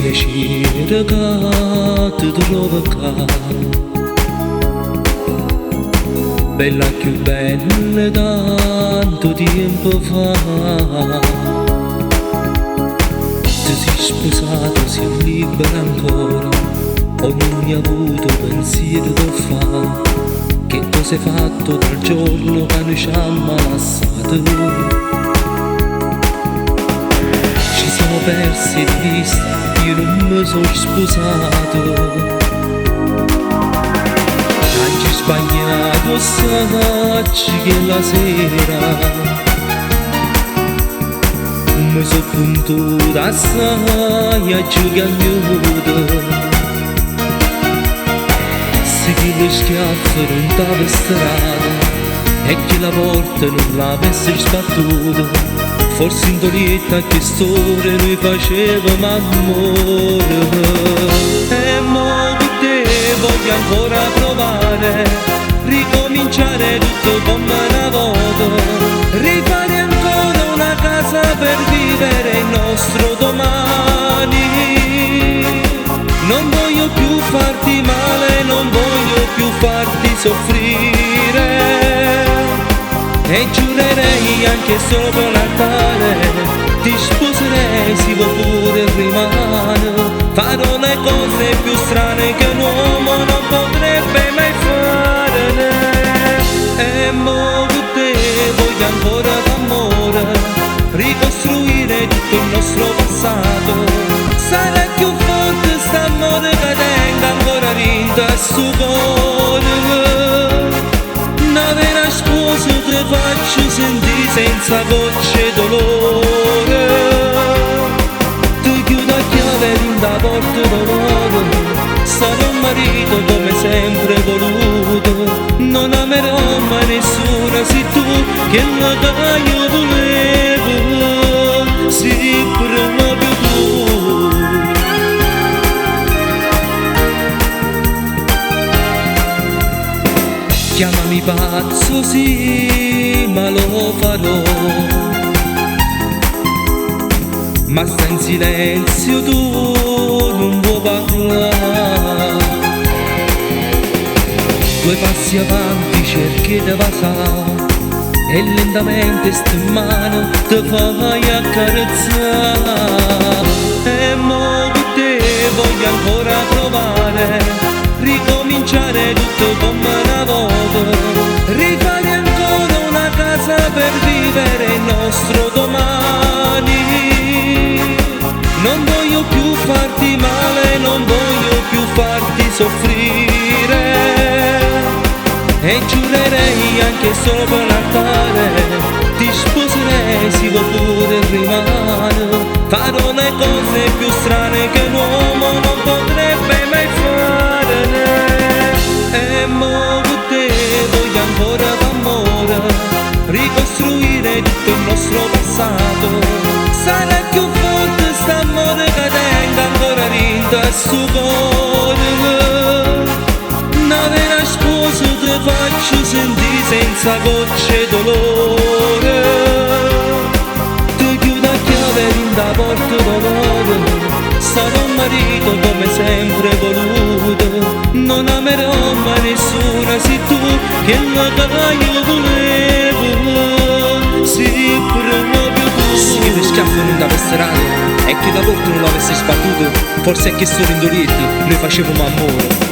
piacere che ti trovo qua, bella più bella tanto tempo fa. Ti sei sposato, sei libera ancora, o non hai avuto pensiero da fare. Che cosa hai fatto dal giorno che noi ci hanno ammazzato? Ci siamo persi di vista, io non mi sono sposato. Hai sbagliato assaggi che la sera mi sono puntuto assai a giocare a nudo. Se chi lo schiaffo non t'aveva strada e che la porta non l'avesse sbattuta, forse in dolietta a quest'ora noi facevamo amore. E mo con te voglio ancora provare, ricominciare tutto come una volta, rifare ancora una casa per vivere il nostro domani. Non voglio più farti male, non voglio più farti soffrire, e giurerei anche solo per Natale, ti sposerei, si può pure rimane. Farò le cose più strane che un uomo non potrebbe mai fare. E mo con te voglio ancora d'amore, ricostruire tutto il nostro passato. Sarà più forte st'amore che tenga ancora vinto a suo cuore. Una vera sposa ti faccio sentire senza gocce dolore. Ti chiudo a chiave da porta d'onore, sarò un marito come sempre voluto. Non amerò mai nessuno, sei tu che la io volevo, sei proprio tu. Chiamami pazzo, sì, ma lo farò, ma sta in silenzio, tu non vuoi parlare. Due passi avanti cerchi di passare e lentamente sta in mano ti fai accarezzare. E mo con te voglio ancora provare, ricominciare tutto come una volta, rifare ancora una casa per vivere il nostro domani. Non voglio più farti male, non voglio più farti soffrire, e giurerei anche solo per Natale, ti sposerei, si può pure rimane. Farò le cose più strane che un uomo non potrebbe mai fare. E mo con te voglio ancora d'amore, ricostruire tutto il nostro passato. Sarà più forte st'amore che tenga ancora vinto a suo cuore. Una vera sposa ti faccio sentire senza gocce dolore. Ti chiudo a chiave da porta d'onore, sarò un marito come sempre voluto. Non amerò mai nessuno, sei tu che la io volevo, sei proprio tu. Se che lo schiaffo non t'avesse strada e che la porta non l'avesse sbattuto, forse è che solo in dolietta noi facevamo amore.